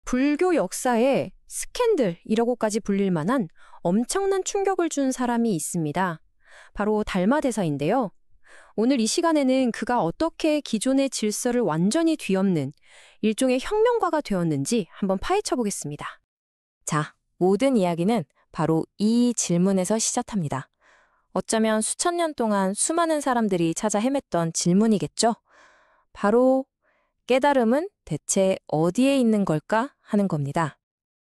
불교 역사에 스캔들이라고까지 불릴 만한 엄청난 충격을 준 사람이 있습니다. 바로 달마 대사인데요. 오늘 이 시간에는 그가 어떻게 기존의 질서를 완전히 뒤엎는 일종의 혁명가가 되었는지 한번 파헤쳐 보겠습니다. 자, 모든 이야기는 바로 이 질문에서 시작합니다. 어쩌면 수천 년 동안 수많은 사람들이 찾아 헤맸던 질문이겠죠? 바로 깨달음은 대체 어디에 있는 걸까 하는 겁니다.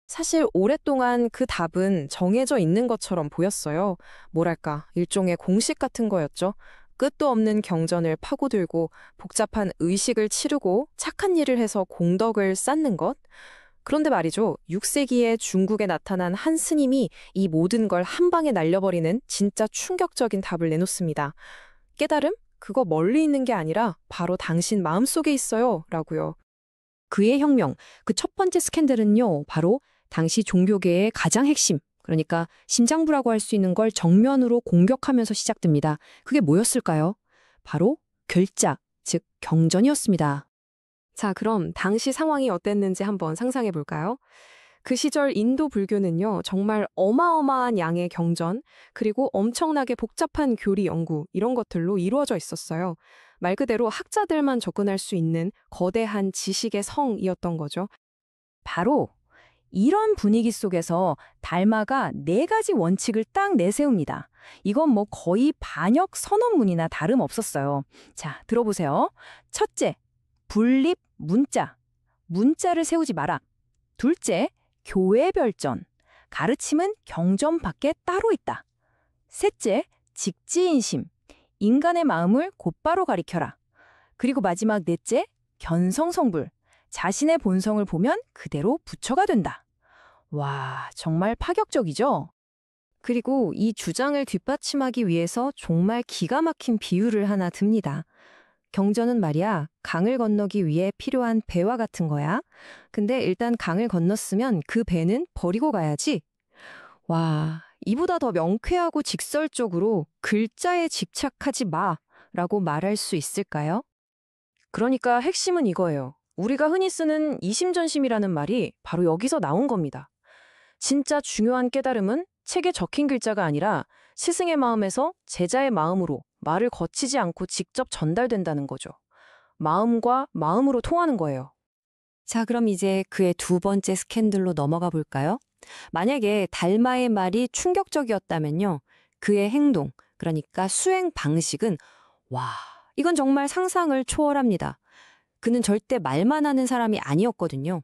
사실 오랫동안 그 답은 정해져 있는 것처럼 보였어요. 뭐랄까, 일종의 공식 같은 거였죠. 끝도 없는 경전을 파고들고 복잡한 의식을 치르고 착한 일을 해서 공덕을 쌓는 것. 그런데 말이죠, 6세기에 중국에 나타난 한 스님이 이 모든 걸 한 방에 날려버리는 진짜 충격적인 답을 내놓습니다. 깨달음? 그거 멀리 있는 게 아니라 바로 당신 마음속에 있어요. 라고요. 그의 혁명, 그 첫 번째 스캔들은요, 바로 당시 종교계의 가장 핵심, 그러니까 심장부라고 할 수 있는 걸 정면으로 공격하면서 시작됩니다. 그게 뭐였을까요? 바로 결자, 즉 경전이었습니다. 자, 그럼 당시 상황이 어땠는지 한번 상상해 볼까요? 그 시절 인도 불교는요, 정말 어마어마한 양의 경전, 그리고 엄청나게 복잡한 교리 연구, 이런 것들로 이루어져 있었어요. 말 그대로 학자들만 접근할 수 있는 거대한 지식의 성이었던 거죠. 바로 이런 분위기 속에서 달마가 4가지 원칙을 딱 내세웁니다. 이건 뭐 거의 반역 선언문이나 다름없었어요. 자, 들어보세요. 첫째, 분립 문자. 문자를 세우지 마라. 둘째, 교회별전. 가르침은 경전 밖에 따로 있다. 셋째, 직지인심. 인간의 마음을 곧바로 가리켜라. 그리고 마지막 넷째, 견성성불. 자신의 본성을 보면 그대로 부처가 된다. 와, 정말 파격적이죠? 그리고 이 주장을 뒷받침하기 위해서 정말 기가 막힌 비유를 하나 듭니다. 경전은 말이야, 강을 건너기 위해 필요한 배와 같은 거야. 근데 일단 강을 건넜으면 그 배는 버리고 가야지. 와, 이보다 더 명쾌하고 직설적으로 글자에 집착하지 마라고 말할 수 있을까요? 그러니까 핵심은 이거예요. 우리가 흔히 쓰는 이심전심이라는 말이 바로 여기서 나온 겁니다. 진짜 중요한 깨달음은 책에 적힌 글자가 아니라 스승의 마음에서 제자의 마음으로 말을 거치지 않고 직접 전달된다는 거죠. 마음과 마음으로 통하는 거예요. 자, 그럼 이제 그의 두 번째 스캔들로 넘어가 볼까요? 만약에 달마의 말이 충격적이었다면요, 그의 행동, 그러니까 수행 방식은 와, 이건 정말 상상을 초월합니다. 그는 절대 말만 하는 사람이 아니었거든요.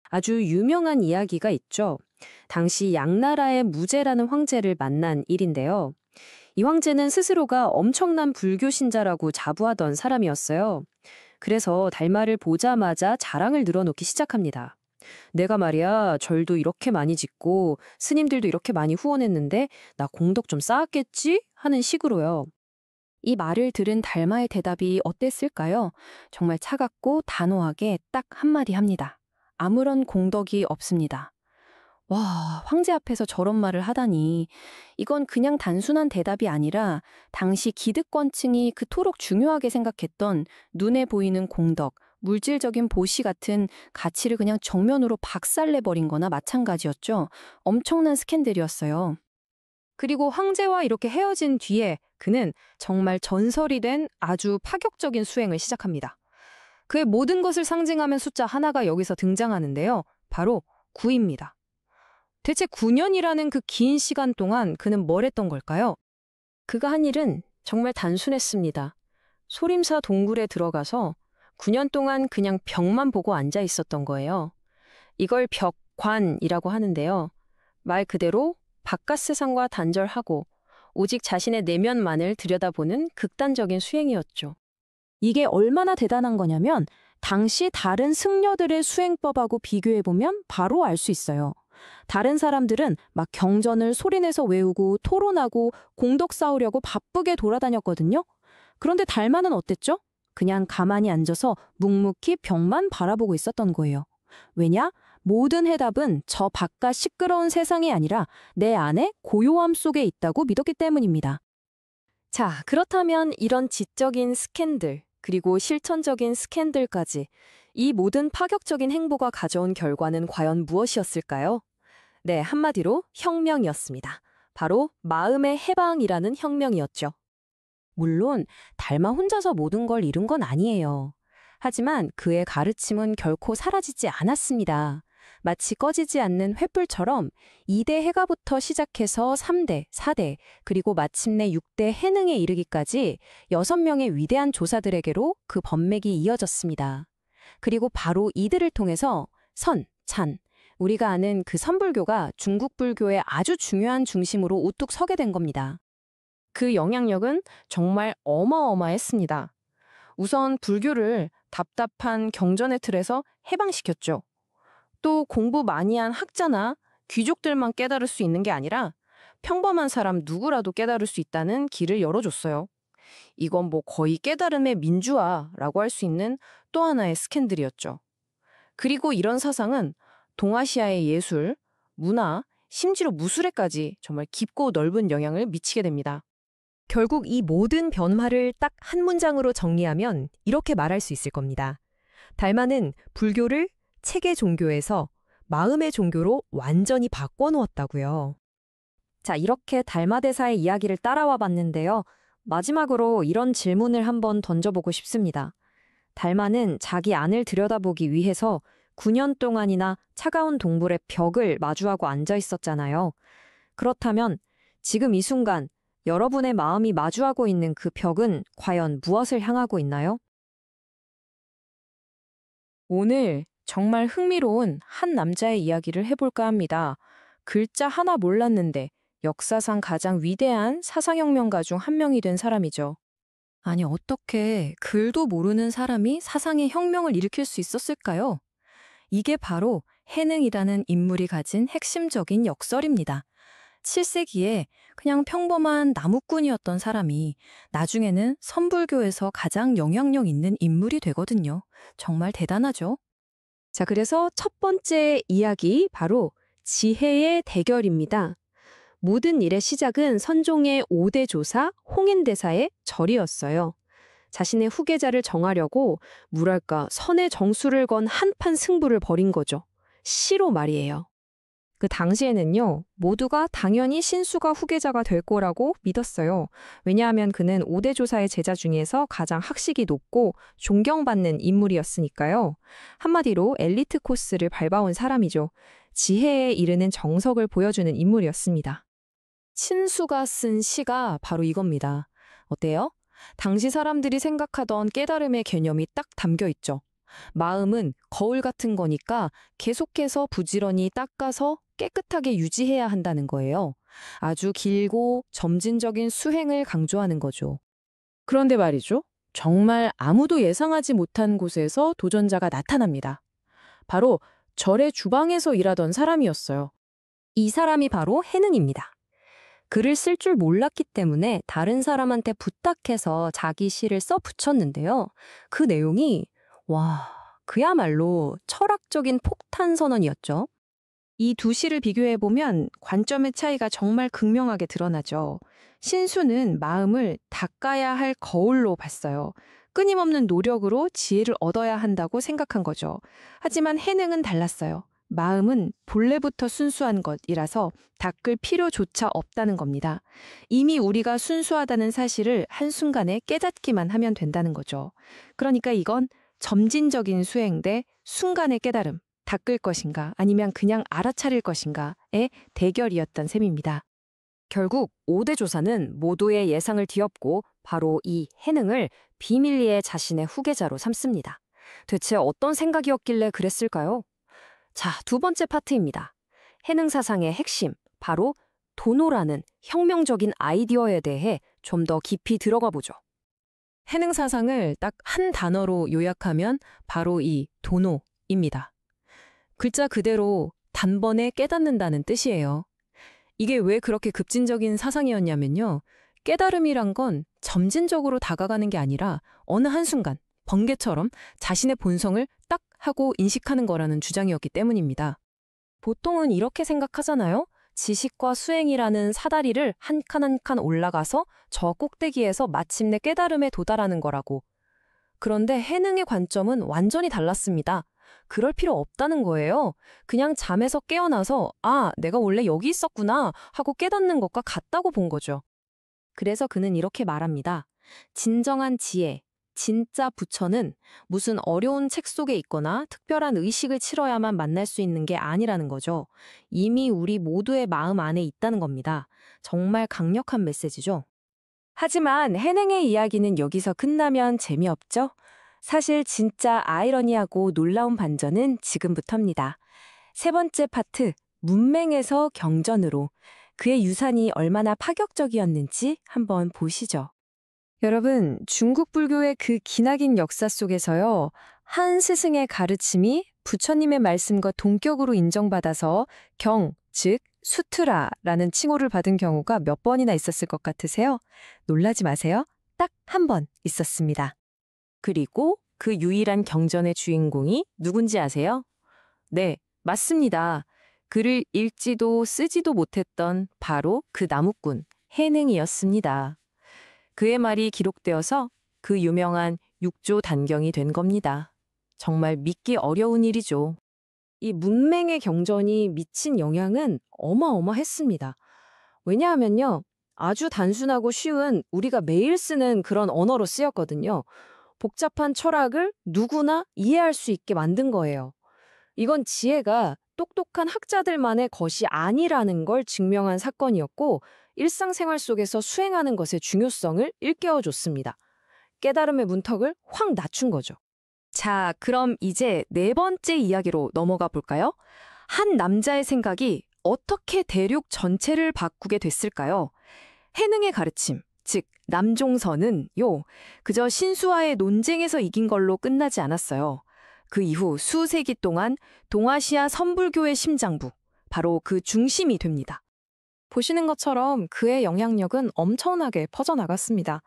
아주 유명한 이야기가 있죠. 당시 양나라의 무제라는 황제를 만난 일인데요. 이 황제는 스스로가 엄청난 불교 신자라고 자부하던 사람이었어요. 그래서 달마를 보자마자 자랑을 늘어놓기 시작합니다. 내가 말이야, 절도 이렇게 많이 짓고 스님들도 이렇게 많이 후원했는데 나 공덕 좀 쌓았겠지? 하는 식으로요. 이 말을 들은 달마의 대답이 어땠을까요? 정말 차갑고 단호하게 딱 한마디 합니다. 아무런 공덕이 없습니다. 와, 황제 앞에서 저런 말을 하다니. 이건 그냥 단순한 대답이 아니라 당시 기득권층이 그토록 중요하게 생각했던 눈에 보이는 공덕, 물질적인 보시 같은 가치를 그냥 정면으로 박살내버린 거나 마찬가지였죠. 엄청난 스캔들이었어요. 그리고 황제와 이렇게 헤어진 뒤에 그는 정말 전설이 된 아주 파격적인 수행을 시작합니다. 그의 모든 것을 상징하는 숫자 하나가 여기서 등장하는데요. 바로 9입니다. 대체 9년이라는 그 긴 시간 동안 그는 뭘 했던 걸까요? 그가 한 일은 정말 단순했습니다. 소림사 동굴에 들어가서 9년 동안 그냥 벽만 보고 앉아 있었던 거예요. 이걸 벽관이라고 하는데요. 말 그대로 바깥 세상과 단절하고 오직 자신의 내면만을 들여다보는 극단적인 수행이었죠. 이게 얼마나 대단한 거냐면 당시 다른 승려들의 수행법하고 비교해보면 바로 알 수 있어요. 다른 사람들은 막 경전을 소리내서 외우고 토론하고 공덕 쌓으려고 바쁘게 돌아다녔거든요. 그런데 달마는 어땠죠? 그냥 가만히 앉아서 묵묵히 벽만 바라보고 있었던 거예요. 왜냐? 모든 해답은 저 바깥 시끄러운 세상이 아니라 내 안에 고요함 속에 있다고 믿었기 때문입니다. 자, 그렇다면 이런 지적인 스캔들, 그리고 실천적인 스캔들까지 이 모든 파격적인 행보가 가져온 결과는 과연 무엇이었을까요? 네, 한마디로 혁명이었습니다. 바로 마음의 해방이라는 혁명이었죠. 물론 달마 혼자서 모든 걸 이룬 건 아니에요. 하지만 그의 가르침은 결코 사라지지 않았습니다. 마치 꺼지지 않는 횃불처럼 2대 해가부터 시작해서 3대, 4대, 그리고 마침내 6대 해능에 이르기까지 6명의 위대한 조사들에게로 그 번맥이 이어졌습니다. 그리고 바로 이들을 통해서 선, 찬, 우리가 아는 그 선불교가 중국 불교의 아주 중요한 중심으로 우뚝 서게 된 겁니다. 그 영향력은 정말 어마어마했습니다. 우선 불교를 답답한 경전의 틀에서 해방시켰죠. 또 공부 많이 한 학자나 귀족들만 깨달을 수 있는 게 아니라 평범한 사람 누구라도 깨달을 수 있다는 길을 열어줬어요. 이건 뭐 거의 깨달음의 민주화라고 할 수 있는 또 하나의 스캔들이었죠. 그리고 이런 사상은 동아시아의 예술, 문화, 심지어 무술에까지 정말 깊고 넓은 영향을 미치게 됩니다. 결국 이 모든 변화를 딱 한 문장으로 정리하면 이렇게 말할 수 있을 겁니다. 달마는 불교를 체계 종교에서 마음의 종교로 완전히 바꿔놓았다고요. 자, 이렇게 달마대사의 이야기를 따라와 봤는데요. 마지막으로 이런 질문을 한번 던져보고 싶습니다. 달마는 자기 안을 들여다보기 위해서 9년 동안이나 차가운 동굴의 벽을 마주하고 앉아 있었잖아요. 그렇다면 지금 이 순간 여러분의 마음이 마주하고 있는 그 벽은 과연 무엇을 향하고 있나요? 오늘 정말 흥미로운 한 남자의 이야기를 해볼까 합니다. 글자 하나 몰랐는데 역사상 가장 위대한 사상혁명가 중 한 명이 된 사람이죠. 아니, 어떻게 글도 모르는 사람이 사상의 혁명을 일으킬 수 있었을까요? 이게 바로 해능이라는 인물이 가진 핵심적인 역설입니다. 7세기에 그냥 평범한 나무꾼이었던 사람이 나중에는 선불교에서 가장 영향력 있는 인물이 되거든요. 정말 대단하죠? 자, 그래서 첫 번째 이야기 바로 지혜의 대결입니다. 모든 일의 시작은 선종의 5대 조사 홍인대사의 절이었어요. 자신의 후계자를 정하려고 뭐랄까 선의 정수를 건 한판 승부를 벌인 거죠. 시로 말이에요. 그 당시에는요, 모두가 당연히 신수가 후계자가 될 거라고 믿었어요. 왜냐하면 그는 5대 조사의 제자 중에서 가장 학식이 높고 존경받는 인물이었으니까요. 한마디로 엘리트 코스를 밟아온 사람이죠. 지혜에 이르는 정석을 보여주는 인물이었습니다. 신수가 쓴 시가 바로 이겁니다. 어때요? 당시 사람들이 생각하던 깨달음의 개념이 딱 담겨 있죠. 마음은 거울 같은 거니까 계속해서 부지런히 닦아서 깨끗하게 유지해야 한다는 거예요. 아주 길고 점진적인 수행을 강조하는 거죠. 그런데 말이죠. 정말 아무도 예상하지 못한 곳에서 도전자가 나타납니다. 바로 절의 주방에서 일하던 사람이었어요. 이 사람이 바로 해능입니다. 글을 쓸 줄 몰랐기 때문에 다른 사람한테 부탁해서 자기 시를 써 붙였는데요. 그 내용이 그야말로 철학적인 폭탄 선언이었죠. 이 두 시를 비교해보면 관점의 차이가 정말 극명하게 드러나죠. 신수는 마음을 닦아야 할 거울로 봤어요. 끊임없는 노력으로 지혜를 얻어야 한다고 생각한 거죠. 하지만 해능은 달랐어요. 마음은 본래부터 순수한 것이라서 닦을 필요조차 없다는 겁니다. 이미 우리가 순수하다는 사실을 한순간에 깨닫기만 하면 된다는 거죠. 그러니까 이건 점진적인 수행 대 순간의 깨달음, 닦을 것인가 아니면 그냥 알아차릴 것인가의 대결이었던 셈입니다. 결국 5대 조사는 모두의 예상을 뒤엎고 바로 이 해능을 비밀리에 자신의 후계자로 삼습니다. 대체 어떤 생각이었길래 그랬을까요? 자, 두 번째 파트입니다. 해능 사상의 핵심, 바로 도노라는 혁명적인 아이디어에 대해 좀 더 깊이 들어가 보죠. 해능 사상을 딱 한 단어로 요약하면 바로 이 도노입니다. 글자 그대로 단번에 깨닫는다는 뜻이에요. 이게 왜 그렇게 급진적인 사상이었냐면요. 깨달음이란 건 점진적으로 다가가는 게 아니라 어느 한순간, 번개처럼 자신의 본성을 딱 하고 인식하는 거라는 주장이었기 때문입니다. 보통은 이렇게 생각하잖아요. 지식과 수행이라는 사다리를 한 칸 한 칸 올라가서 저 꼭대기에서 마침내 깨달음에 도달하는 거라고. 그런데 해능의 관점은 완전히 달랐습니다. 그럴 필요 없다는 거예요. 그냥 잠에서 깨어나서 아, 내가 원래 여기 있었구나 하고 깨닫는 것과 같다고 본 거죠. 그래서 그는 이렇게 말합니다. 진정한 지혜, 진짜 부처는 무슨 어려운 책 속에 있거나 특별한 의식을 치러야만 만날 수 있는 게 아니라는 거죠. 이미 우리 모두의 마음 안에 있다는 겁니다. 정말 강력한 메시지죠. 하지만 해능의 이야기는 여기서 끝나면 재미없죠? 사실 진짜 아이러니하고 놀라운 반전은 지금부터입니다. 세 번째 파트, 문맹에서 경전으로 그의 유산이 얼마나 파격적이었는지 한번 보시죠. 여러분, 중국 불교의 그 기나긴 역사 속에서요, 한 스승의 가르침이 부처님의 말씀과 동격으로 인정받아서 경, 즉 수트라라는 칭호를 받은 경우가 몇 번이나 있었을 것 같으세요? 놀라지 마세요. 딱 한 번 있었습니다. 그리고 그 유일한 경전의 주인공이 누군지 아세요? 네, 맞습니다. 글을 읽지도 쓰지도 못했던 바로 그 나무꾼, 해능이었습니다. 그의 말이 기록되어서 그 유명한 육조 단경이 된 겁니다. 정말 믿기 어려운 일이죠. 이 문맹의 경전이 미친 영향은 어마어마했습니다. 왜냐하면요, 아주 단순하고 쉬운 우리가 매일 쓰는 그런 언어로 쓰였거든요. 복잡한 철학을 누구나 이해할 수 있게 만든 거예요. 이건 지혜가 똑똑한 학자들만의 것이 아니라는 걸 증명한 사건이었고, 일상생활 속에서 수행하는 것의 중요성을 일깨워줬습니다. 깨달음의 문턱을 확 낮춘 거죠. 자, 그럼 이제 네 번째 이야기로 넘어가 볼까요? 한 남자의 생각이 어떻게 대륙 전체를 바꾸게 됐을까요? 해능의 가르침, 즉 남종선은요, 그저 신수와의 논쟁에서 이긴 걸로 끝나지 않았어요. 그 이후 수세기 동안 동아시아 선불교의 심장부, 바로 그 중심이 됩니다. 보시는 것처럼 그의 영향력은 엄청나게 퍼져나갔습니다.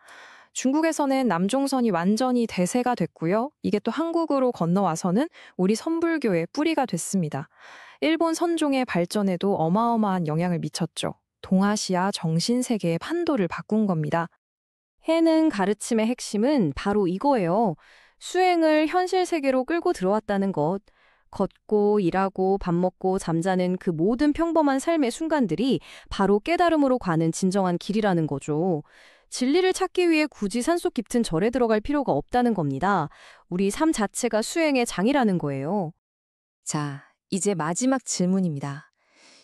중국에서는 남종선이 완전히 대세가 됐고요. 이게 또 한국으로 건너와서는 우리 선불교의 뿌리가 됐습니다. 일본 선종의 발전에도 어마어마한 영향을 미쳤죠. 동아시아 정신세계의 판도를 바꾼 겁니다. 해능 가르침의 핵심은 바로 이거예요. 수행을 현실 세계로 끌고 들어왔다는 것. 걷고 일하고 밥 먹고 잠자는 그 모든 평범한 삶의 순간들이 바로 깨달음으로 가는 진정한 길이라는 거죠. 진리를 찾기 위해 굳이 산속 깊은 절에 들어갈 필요가 없다는 겁니다. 우리 삶 자체가 수행의 장이라는 거예요. 자, 이제 마지막 질문입니다.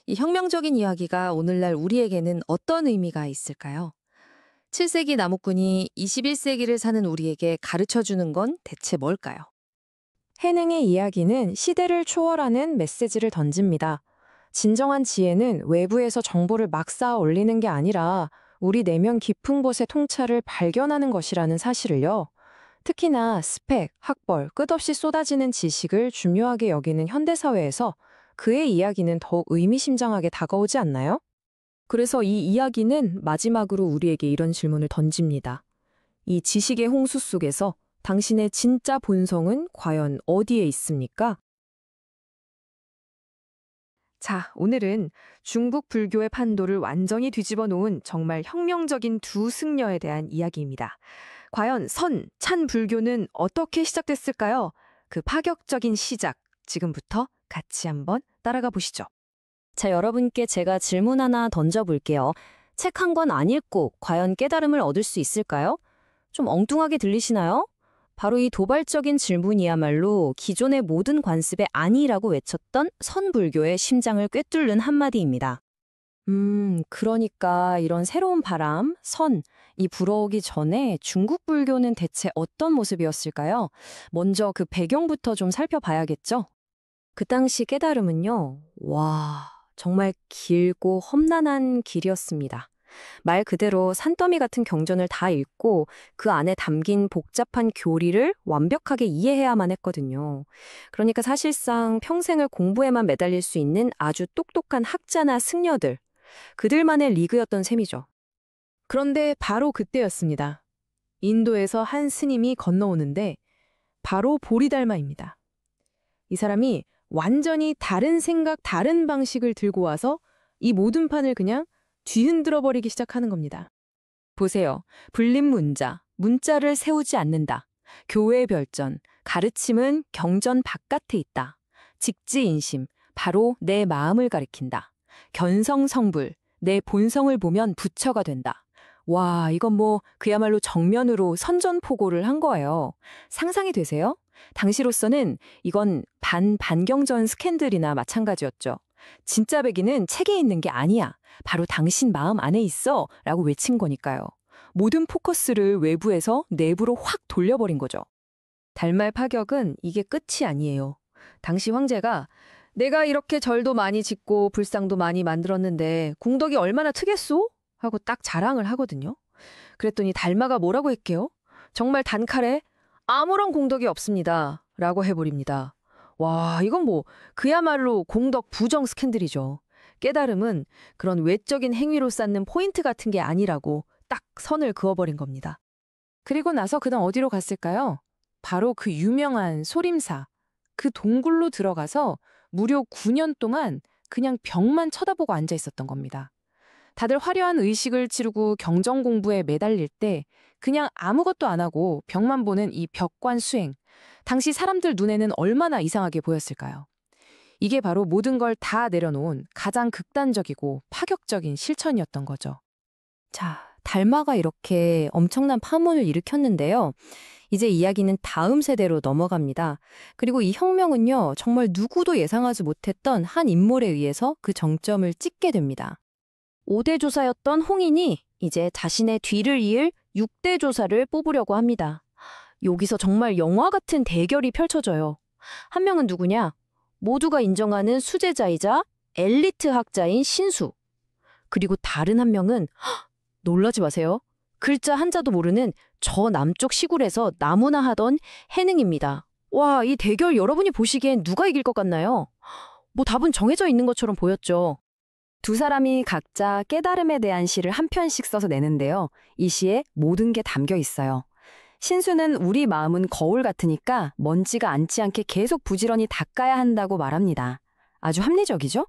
이 혁명적인 이야기가 오늘날 우리에게는 어떤 의미가 있을까요? 7세기 나무꾼이 21세기를 사는 우리에게 가르쳐주는 건 대체 뭘까요? 해능의 이야기는 시대를 초월하는 메시지를 던집니다. 진정한 지혜는 외부에서 정보를 막 쌓아 올리는 게 아니라 우리 내면 깊은 곳의 통찰을 발견하는 것이라는 사실을요. 특히나 스펙, 학벌, 끝없이 쏟아지는 지식을 중요하게 여기는 현대사회에서 그의 이야기는 더욱 의미심장하게 다가오지 않나요? 그래서 이 이야기는 마지막으로 우리에게 이런 질문을 던집니다. 이 지식의 홍수 속에서 당신의 진짜 본성은 과연 어디에 있습니까? 자, 오늘은 중국 불교의 판도를 완전히 뒤집어 놓은 정말 혁명적인 두 승려에 대한 이야기입니다. 과연 선, 찬 불교는 어떻게 시작됐을까요? 그 파격적인 시작, 지금부터 같이 한번 따라가 보시죠. 자, 여러분께 제가 질문 하나 던져볼게요. 책 한 권 안 읽고 과연 깨달음을 얻을 수 있을까요? 좀 엉뚱하게 들리시나요? 바로 이 도발적인 질문이야말로 기존의 모든 관습의 아니라고 외쳤던 선불교의 심장을 꿰뚫는 한마디입니다. 그러니까 이런 새로운 바람, 이 불어오기 전에 중국 불교는 대체 어떤 모습이었을까요? 먼저 그 배경부터 좀 살펴봐야겠죠? 그 당시 깨달음은요, 정말 길고 험난한 길이었습니다. 말 그대로 산더미 같은 경전을 다 읽고 그 안에 담긴 복잡한 교리를 완벽하게 이해해야만 했거든요. 그러니까 사실상 평생을 공부에만 매달릴 수 있는 아주 똑똑한 학자나 승려들, 그들만의 리그였던 셈이죠. 그런데 바로 그때였습니다. 인도에서 한 스님이 건너오는데 바로 보리달마입니다. 이 사람이 완전히 다른 생각, 다른 방식을 들고 와서 이 모든 판을 그냥 뒤흔들어 버리기 시작하는 겁니다. 보세요. 불림문자, 문자를 세우지 않는다. 교회 별전, 가르침은 경전 바깥에 있다. 직지인심, 바로 내 마음을 가리킨다. 견성성불, 내 본성을 보면 부처가 된다. 와, 이건 뭐 그야말로 정면으로 선전포고를 한 거예요. 상상이 되세요? 당시로서는 이건 반경전 스캔들이나 마찬가지였죠. 진짜 백이는 책에 있는 게 아니야. 바로 당신 마음 안에 있어. 라고 외친 거니까요. 모든 포커스를 외부에서 내부로 확 돌려버린 거죠. 달말 파격은 이게 끝이 아니에요. 당시 황제가 내가 이렇게 절도 많이 짓고 불상도 많이 만들었는데 궁덕이 얼마나 트겠소? 하고 딱 자랑을 하거든요. 그랬더니 달마가 뭐라고 했게요? 정말 단칼에 아무런 공덕이 없습니다. 라고 해버립니다. 와, 이건 뭐 그야말로 공덕 부정 스캔들이죠. 깨달음은 그런 외적인 행위로 쌓는 포인트 같은 게 아니라고 딱 선을 그어버린 겁니다. 그리고 나서 그다음 어디로 갔을까요? 바로 그 유명한 소림사. 그 동굴로 들어가서 무려 9년 동안 그냥 벽만 쳐다보고 앉아 있었던 겁니다. 다들 화려한 의식을 치르고 경전 공부에 매달릴 때 그냥 아무것도 안 하고 벽만 보는 이 벽관 수행. 당시 사람들 눈에는 얼마나 이상하게 보였을까요? 이게 바로 모든 걸 다 내려놓은 가장 극단적이고 파격적인 실천이었던 거죠. 자, 달마가 이렇게 엄청난 파문을 일으켰는데요. 이제 이야기는 다음 세대로 넘어갑니다. 그리고 이 혁명은요, 정말 누구도 예상하지 못했던 한 인물에 의해서 그 정점을 찍게 됩니다. 5대 조사였던 홍인이 이제 자신의 뒤를 이을 6대 조사를 뽑으려고 합니다. 여기서 정말 영화 같은 대결이 펼쳐져요. 한 명은 누구냐? 모두가 인정하는 수제자이자 엘리트 학자인 신수. 그리고 다른 한 명은 놀라지 마세요. 글자 한자도 모르는 저 남쪽 시골에서 나무나 하던 해능입니다. 와, 이 대결 여러분이 보시기엔 누가 이길 것 같나요? 뭐 답은 정해져 있는 것처럼 보였죠. 두 사람이 각자 깨달음에 대한 시를 한 편씩 써서 내는데요. 이 시에 모든 게 담겨 있어요. 신수는 우리 마음은 거울 같으니까 먼지가 앉지 않게 계속 부지런히 닦아야 한다고 말합니다. 아주 합리적이죠?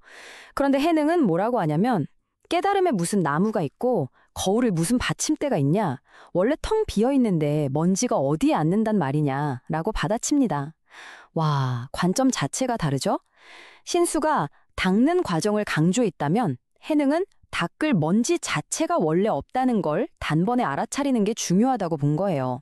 그런데 해능은 뭐라고 하냐면 깨달음에 무슨 나무가 있고 거울에 무슨 받침대가 있냐? 원래 텅 비어 있는데 먼지가 어디에 앉는단 말이냐? 라고 받아칩니다. 와, 관점 자체가 다르죠? 신수가 닦는 과정을 강조했다면 해능은 닦을 먼지 자체가 원래 없다는 걸 단번에 알아차리는 게 중요하다고 본 거예요.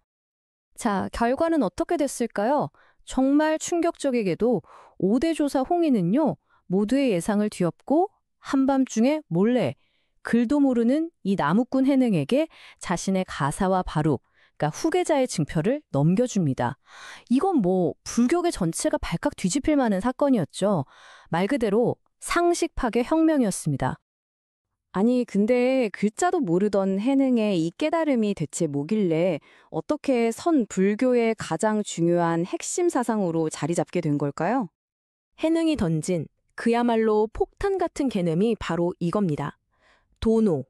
자, 결과는 어떻게 됐을까요? 정말 충격적이게도 5대 조사 홍인은요, 모두의 예상을 뒤엎고 한밤중에 몰래 글도 모르는 이 나무꾼 해능에게 자신의 가사와 바로, 그러니까 후계자의 증표를 넘겨줍니다. 이건 뭐 불교계 전체가 발칵 뒤집힐 만한 사건이었죠. 말 그대로 상식 파괴 혁명이었습니다. 아니, 근데 글자도 모르던 해능의 이 깨달음이 대체 뭐길래 어떻게 선 불교의 가장 중요한 핵심 사상으로 자리 잡게 된 걸까요? 해능이 던진 그야말로 폭탄 같은 개념이 바로 이겁니다. 도노,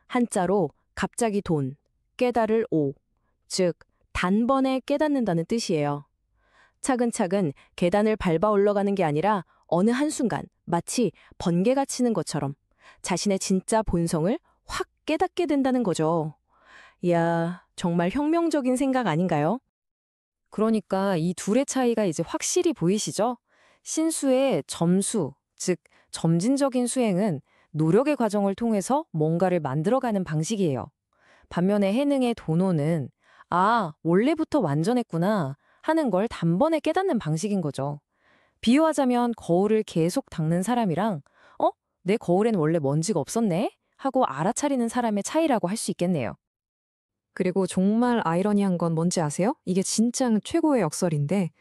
한자로 갑자기 돈, 깨달을 오, 즉 단번에 깨닫는다는 뜻이에요. 차근차근 계단을 밟아 올라가는 게 아니라 어느 한순간 마치 번개가 치는 것처럼 자신의 진짜 본성을 확 깨닫게 된다는 거죠. 이야, 정말 혁명적인 생각 아닌가요? 그러니까 이 둘의 차이가 이제 확실히 보이시죠? 신수의 점수, 즉 점진적인 수행은 노력의 과정을 통해서 뭔가를 만들어가는 방식이에요. 반면에 해능의 도노는 원래부터 완전했구나 하는 걸 단번에 깨닫는 방식인 거죠. 비유하자면 거울을 계속 닦는 사람이랑 내 거울엔 원래 먼지가 없었네? 하고 알아차리는 사람의 차이라고 할 수 있겠네요. 그리고 정말 아이러니한 건 뭔지 아세요? 이게 진짜 최고의 역설인데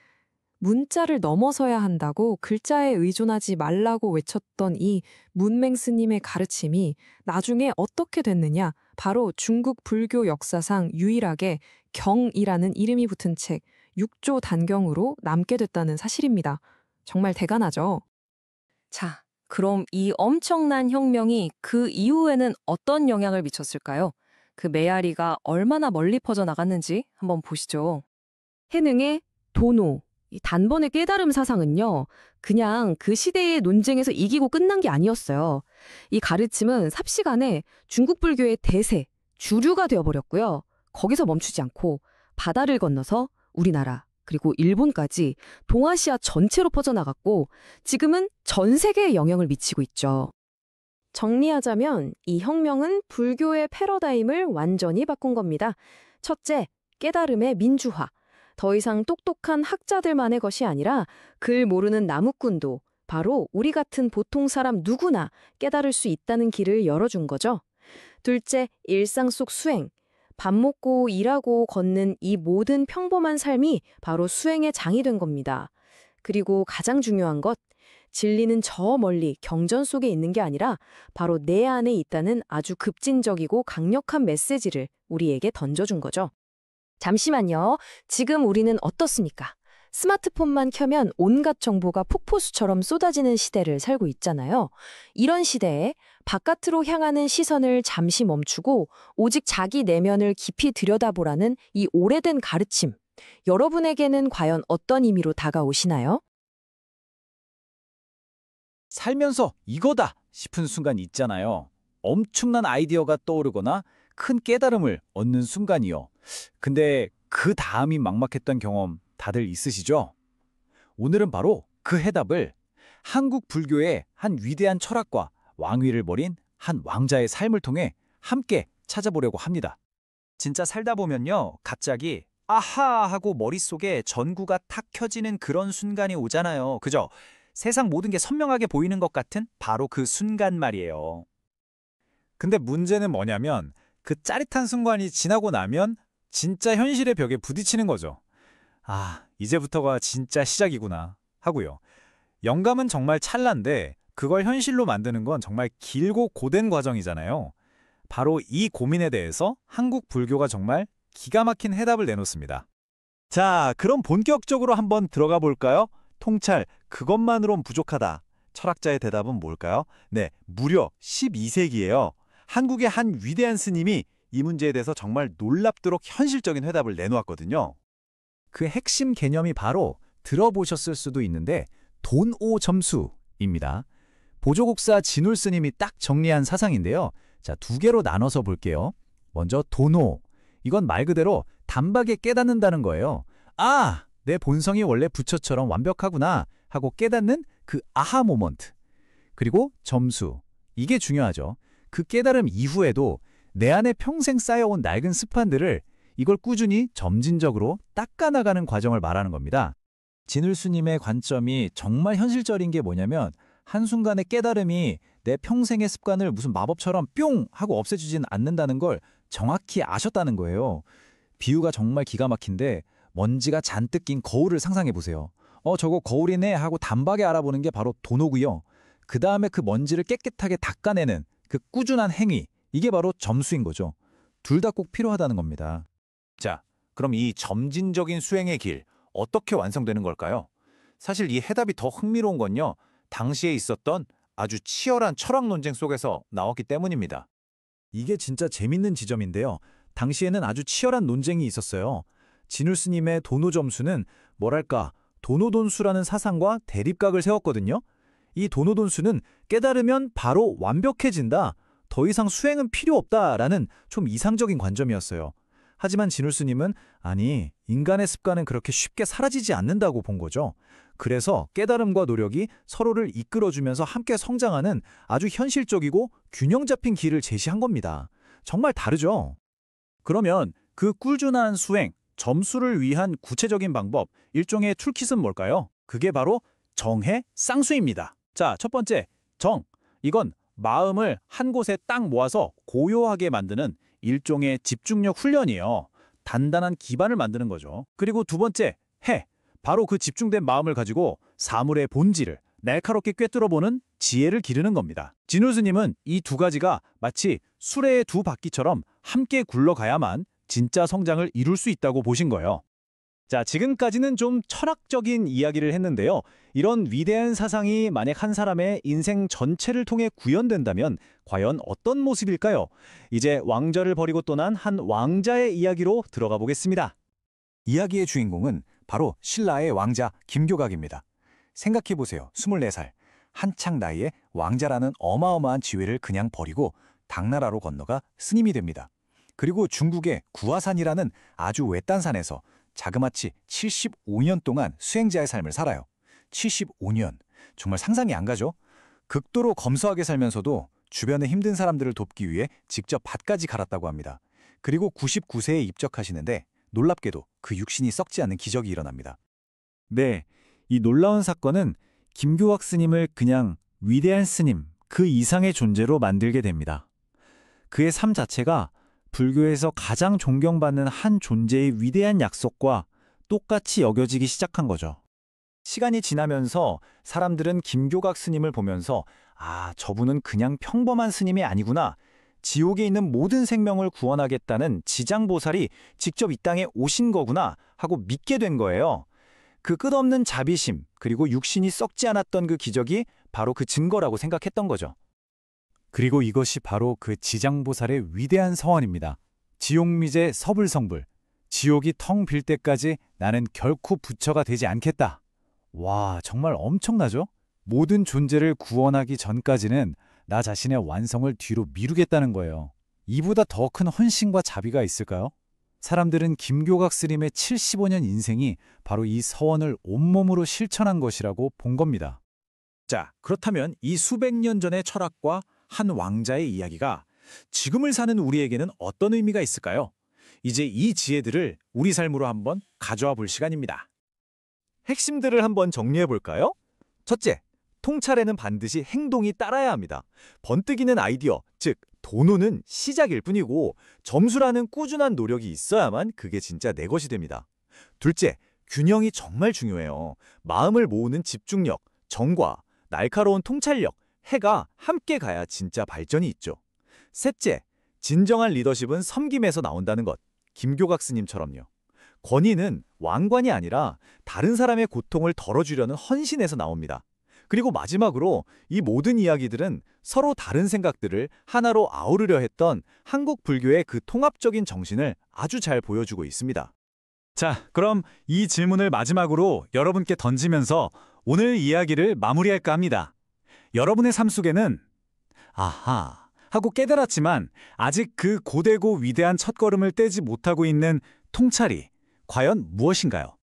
문자를 넘어서야 한다고 글자에 의존하지 말라고 외쳤던 이 문맹 스님의 가르침이 나중에 어떻게 됐느냐? 바로 중국 불교 역사상 유일하게 경이라는 이름이 붙은 책 6조 단경으로 남게 됐다는 사실입니다. 정말 대단하죠? 자, 그럼 이 엄청난 혁명이 그 이후에는 어떤 영향을 미쳤을까요? 그 메아리가 얼마나 멀리 퍼져나갔는지 한번 보시죠. 해능의 도노, 이 단번의 깨달음 사상은요, 그냥 그 시대의 논쟁에서 이기고 끝난 게 아니었어요. 이 가르침은 삽시간에 중국 불교의 대세, 주류가 되어버렸고요. 거기서 멈추지 않고 바다를 건너서 우리나라, 그리고 일본까지 동아시아 전체로 퍼져나갔고 지금은 전 세계에 영향을 미치고 있죠. 정리하자면 이 혁명은 불교의 패러다임을 완전히 바꾼 겁니다. 첫째, 깨달음의 민주화. 더 이상 똑똑한 학자들만의 것이 아니라 글 모르는 나무꾼도 바로 우리 같은 보통 사람 누구나 깨달을 수 있다는 길을 열어준 거죠. 둘째, 일상 속 수행. 밥 먹고 일하고 걷는 이 모든 평범한 삶이 바로 수행의 장이 된 겁니다. 그리고 가장 중요한 것, 진리는 저 멀리 경전 속에 있는 게 아니라 바로 내 안에 있다는 아주 급진적이고 강력한 메시지를 우리에게 던져준 거죠. 잠시만요. 지금 우리는 어떻습니까? 스마트폰만 켜면 온갖 정보가 폭포수처럼 쏟아지는 시대를 살고 있잖아요. 이런 시대에 바깥으로 향하는 시선을 잠시 멈추고 오직 자기 내면을 깊이 들여다보라는 이 오래된 가르침. 여러분에게는 과연 어떤 의미로 다가오시나요? 살면서 이거다 싶은 순간 있잖아요. 엄청난 아이디어가 떠오르거나 큰 깨달음을 얻는 순간이요. 근데 그 다음이 막막했던 경험 다들 있으시죠? 오늘은 바로 그 해답을 한국 불교의 한 위대한 철학과 왕위를 벌인 한 왕자의 삶을 통해 함께 찾아보려고 합니다. 진짜 살다 보면요, 갑자기 아하 하고 머릿속에 전구가 탁 켜지는 그런 순간이 오잖아요. 그죠? 세상 모든 게 선명하게 보이는 것 같은 바로 그 순간 말이에요. 근데 문제는 뭐냐면 그 짜릿한 순간이 지나고 나면 진짜 현실의 벽에 부딪히는 거죠. 아, 이제부터가 진짜 시작이구나 하고요. 영감은 정말 찰나인데 그걸 현실로 만드는 건 정말 길고 고된 과정이잖아요. 바로 이 고민에 대해서 한국 불교가 정말 기가 막힌 해답을 내놓습니다. 자, 그럼 본격적으로 한번 들어가 볼까요? 통찰, 그것만으론 부족하다. 철학자의 대답은 뭘까요? 네, 무려 12세기예요. 한국의 한 위대한 스님이 이 문제에 대해서 정말 놀랍도록 현실적인 해답을 내놓았거든요. 그 핵심 개념이 바로 들어보셨을 수도 있는데 돈오점수입니다. 보조국사 진울 스님이 딱 정리한 사상인데요. 자, 두 개로 나눠서 볼게요. 먼저 돈오. 이건 말 그대로 단박에 깨닫는다는 거예요. 아, 내 본성이 원래 부처처럼 완벽하구나 하고 깨닫는 그 아하 모먼트. 그리고 점수. 이게 중요하죠. 그 깨달음 이후에도 내 안에 평생 쌓여온 낡은 습관들을 이걸 꾸준히 점진적으로 닦아나가는 과정을 말하는 겁니다. 진울스님의 관점이 정말 현실적인 게 뭐냐면 한순간의 깨달음이 내 평생의 습관을 무슨 마법처럼 뿅 하고 없애주진 않는다는 걸 정확히 아셨다는 거예요. 비유가 정말 기가 막힌데 먼지가 잔뜩 낀 거울을 상상해 보세요. 저거 거울이네 하고 단박에 알아보는 게 바로 도노고요. 그 다음에 그 먼지를 깨끗하게 닦아내는 그 꾸준한 행위, 이게 바로 점수인 거죠. 둘 다 꼭 필요하다는 겁니다. 자, 그럼 이 점진적인 수행의 길, 어떻게 완성되는 걸까요? 사실 이 해답이 더 흥미로운 건요, 당시에 있었던 아주 치열한 철학 논쟁 속에서 나왔기 때문입니다. 이게 진짜 재밌는 지점인데요. 당시에는 아주 치열한 논쟁이 있었어요. 진울 스님의 도노점수는 뭐랄까, 도노돈수라는 사상과 대립각을 세웠거든요. 이 도노돈수는 깨달으면 바로 완벽해진다, 더 이상 수행은 필요 없다라는 좀 이상적인 관점이었어요. 하지만 진울 스님은 아니, 인간의 습관은 그렇게 쉽게 사라지지 않는다고 본 거죠. 그래서 깨달음과 노력이 서로를 이끌어주면서 함께 성장하는 아주 현실적이고 균형 잡힌 길을 제시한 겁니다. 정말 다르죠? 그러면 그 꾸준한 수행, 점수를 위한 구체적인 방법, 일종의 툴킷은 뭘까요? 그게 바로 정해 쌍수입니다. 자, 첫 번째, 정. 이건 마음을 한 곳에 딱 모아서 고요하게 만드는 일종의 집중력 훈련이에요. 단단한 기반을 만드는 거죠. 그리고 두 번째, 해. 바로 그 집중된 마음을 가지고 사물의 본질을 날카롭게 꿰뚫어보는 지혜를 기르는 겁니다. 진울 스님은 이 두 가지가 마치 수레의 두 바퀴처럼 함께 굴러가야만 진짜 성장을 이룰 수 있다고 보신 거예요. 자, 지금까지는 좀 철학적인 이야기를 했는데요. 이런 위대한 사상이 만약 한 사람의 인생 전체를 통해 구현된다면 과연 어떤 모습일까요? 이제 왕좌를 버리고 떠난 한 왕자의 이야기로 들어가 보겠습니다. 이야기의 주인공은 바로 신라의 왕자 김교각입니다. 생각해보세요. 24살. 한창 나이에 왕자라는 어마어마한 지위를 그냥 버리고 당나라로 건너가 스님이 됩니다. 그리고 중국의 구화산이라는 아주 외딴 산에서 자그마치 75년 동안 수행자의 삶을 살아요. 75년. 정말 상상이 안 가죠? 극도로 검소하게 살면서도 주변의 힘든 사람들을 돕기 위해 직접 밭까지 갈았다고 합니다. 그리고 99세에 입적하시는데 놀랍게도 그 육신이 썩지 않는 기적이 일어납니다. 네, 이 놀라운 사건은 김교학 스님을 그냥 위대한 스님, 그 이상의 존재로 만들게 됩니다. 그의 삶 자체가 불교에서 가장 존경받는 한 존재의 위대한 약속과 똑같이 여겨지기 시작한 거죠. 시간이 지나면서 사람들은 김교각 스님을 보면서 아, 저분은 그냥 평범한 스님이 아니구나. 지옥에 있는 모든 생명을 구원하겠다는 지장보살이 직접 이 땅에 오신 거구나 하고 믿게 된 거예요. 그 끝없는 자비심 그리고 육신이 썩지 않았던 그 기적이 바로 그 증거라고 생각했던 거죠. 그리고 이것이 바로 그 지장보살의 위대한 서원입니다. 지옥미제 서불성불. 지옥이 텅 빌 때까지 나는 결코 부처가 되지 않겠다. 와, 정말 엄청나죠? 모든 존재를 구원하기 전까지는 나 자신의 완성을 뒤로 미루겠다는 거예요. 이보다 더 큰 헌신과 자비가 있을까요? 사람들은 김교각 스님의 75년 인생이 바로 이 서원을 온몸으로 실천한 것이라고 본 겁니다. 자, 그렇다면 이 수백 년 전의 철학과 한 왕자의 이야기가 지금을 사는 우리에게는 어떤 의미가 있을까요? 이제 이 지혜들을 우리 삶으로 한번 가져와 볼 시간입니다. 핵심들을 한번 정리해 볼까요? 첫째, 통찰에는 반드시 행동이 따라야 합니다. 번뜩이는 아이디어, 즉 도노는 시작일 뿐이고 점수라는 꾸준한 노력이 있어야만 그게 진짜 내 것이 됩니다. 둘째, 균형이 정말 중요해요. 마음을 모으는 집중력, 정과, 날카로운 통찰력, 해가 함께 가야 진짜 발전이 있죠. 셋째, 진정한 리더십은 섬김에서 나온다는 것. 김교각 스님처럼요. 권위는 왕관이 아니라 다른 사람의 고통을 덜어주려는 헌신에서 나옵니다. 그리고 마지막으로 이 모든 이야기들은 서로 다른 생각들을 하나로 아우르려 했던 한국 불교의 그 통합적인 정신을 아주 잘 보여주고 있습니다. 자, 그럼 이 질문을 마지막으로 여러분께 던지면서 오늘 이야기를 마무리할까 합니다. 여러분의 삶 속에는 아하 하고 깨달았지만 아직 그 고되고 위대한 첫걸음을 떼지 못하고 있는 통찰이 과연 무엇인가요?